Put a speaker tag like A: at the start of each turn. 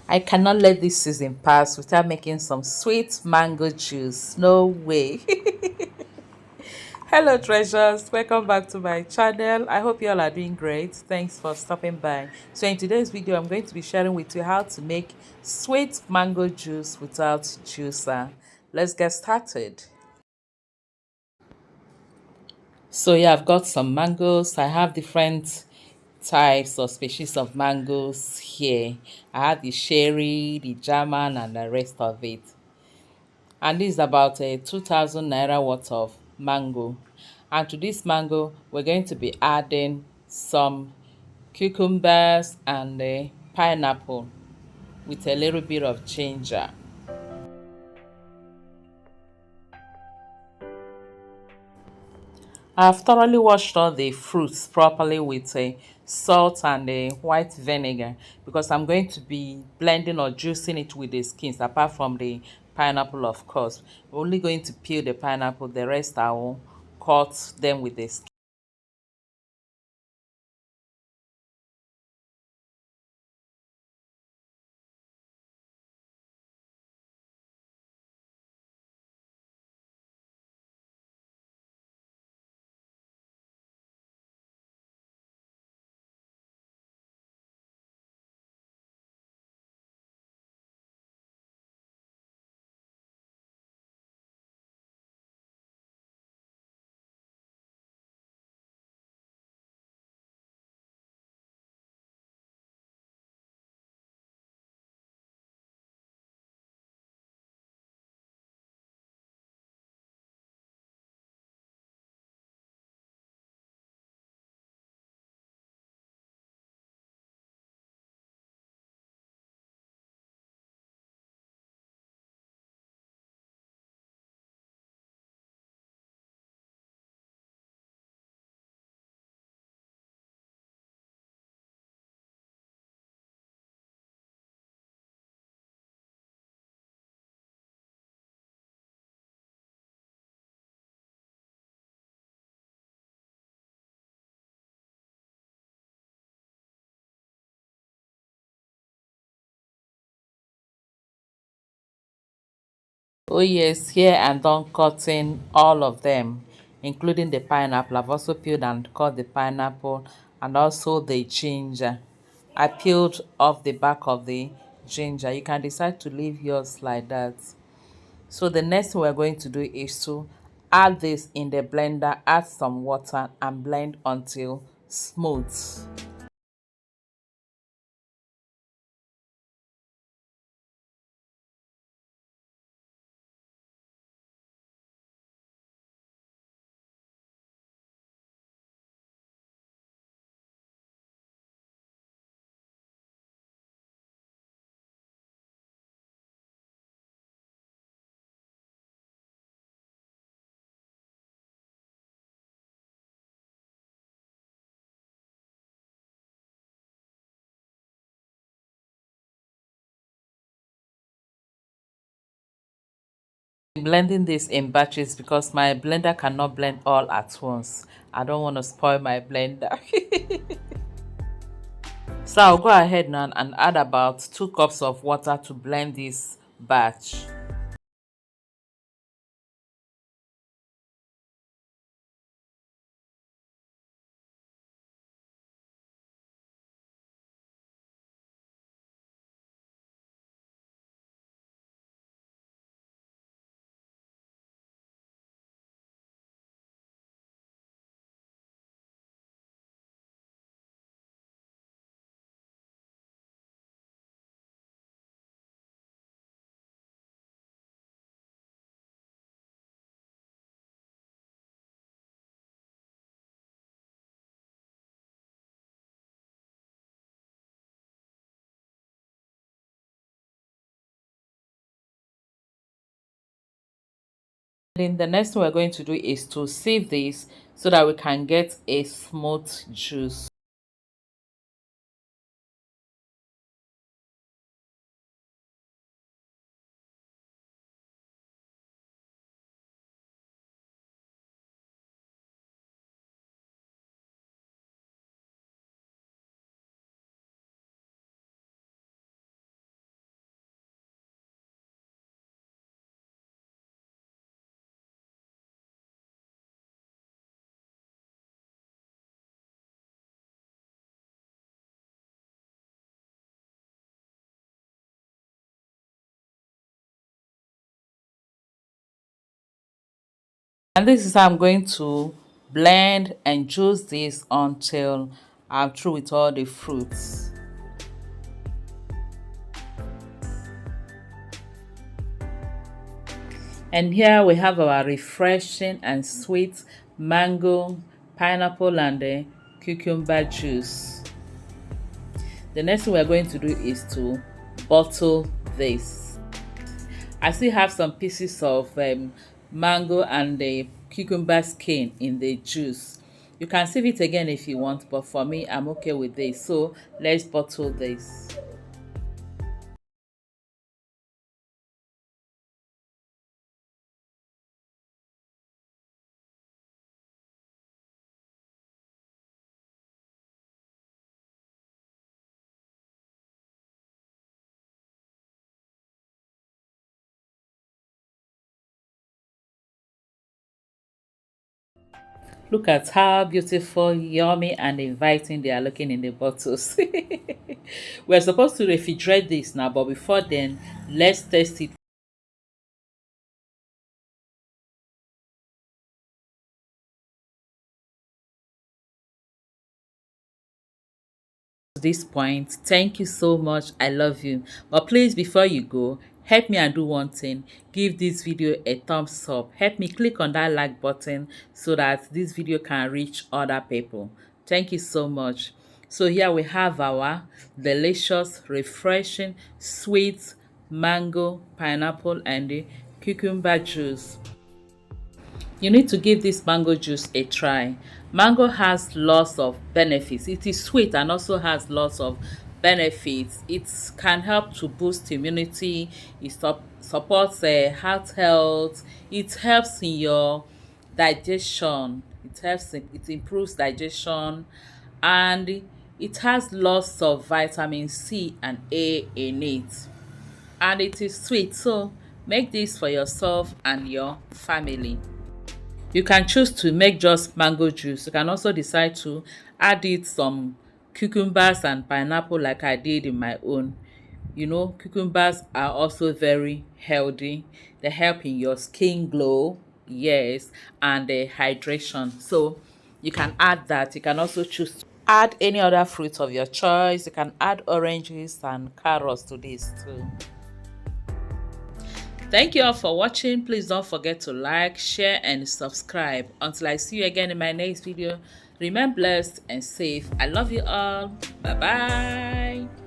A: I cannot let this season pass without making some sweet mango juice. No way. Hello, treasures. Welcome back to my channel. I hope you all are doing great. Thanks for stopping by. So, in today's video, I'm going to be sharing with you how to make sweet mango juice without juicer. Let's get started. So, yeah, I've got some mangoes. I have different types or species of mangoes here. I have the sherry, the German, and the rest of it. And this is about a 2000 naira worth of mango. And to this mango we're going to be adding some cucumbers and pineapple with a little bit of ginger. I've thoroughly washed all the fruits properly with salt and white vinegar because I'm going to be blending or juicing it with the skins apart from the pineapple, of course. We're only going to peel the pineapple, the rest I will cut them with the skin. Oh yes, here I'm done cutting all of them, including the pineapple. I've also peeled and cut the pineapple and also the ginger. I peeled off the back of the ginger. You can decide to leave yours like that. So the next thing we're going to do is to add this in the blender, add some water and blend until smooth. Blending this in batches because my blender cannot blend all at once. I don't want to spoil my blender. So I'll go ahead now and add about 2 cups of water to blend this batch. Then the next thing we're going to do is to sieve this so that we can get a smooth juice. And this is how I'm going to blend and juice this until I'm through with all the fruits. And here we have our refreshing and sweet mango, pineapple, and cucumber juice. The next thing we're going to do is to bottle this. I still have some pieces of mango and the cucumber skin in the juice. You can save it again if you want, but for me, I'm okay with this. So let's bottle this. Look at how beautiful, yummy, and inviting they are looking in the bottles. We're supposed to refrigerate this now, but before then, let's test it. This point, thank you so much. I love you. But please, before you go, help me and do one thing. Give this video a thumbs up. Help me click on that like button so that this video can reach other people. Thank you so much. So here we have our delicious, refreshing, sweet mango, pineapple, and the cucumber juice. You need to give this mango juice a try. Mango has lots of benefits. It is sweet and also has lots of benefits. It can help to boost immunity. It supports heart health. It helps in your digestion. It improves digestion, and it has lots of vitamin C and A in it. And it is sweet, so make this for yourself and your family. You can choose to make just mango juice. You can also decide to add it some cucumbers and pineapple like I did in my own. You know, cucumbers are also very healthy. They help in your skin glow, yes, and the hydration. So you can add that. You can also choose to add any other fruit of your choice. You can add oranges and carrots to this too. Thank you all for watching. Please don't forget to like, share, and subscribe. Until I see you again in my next video, remain blessed and safe. I love you all. Bye bye.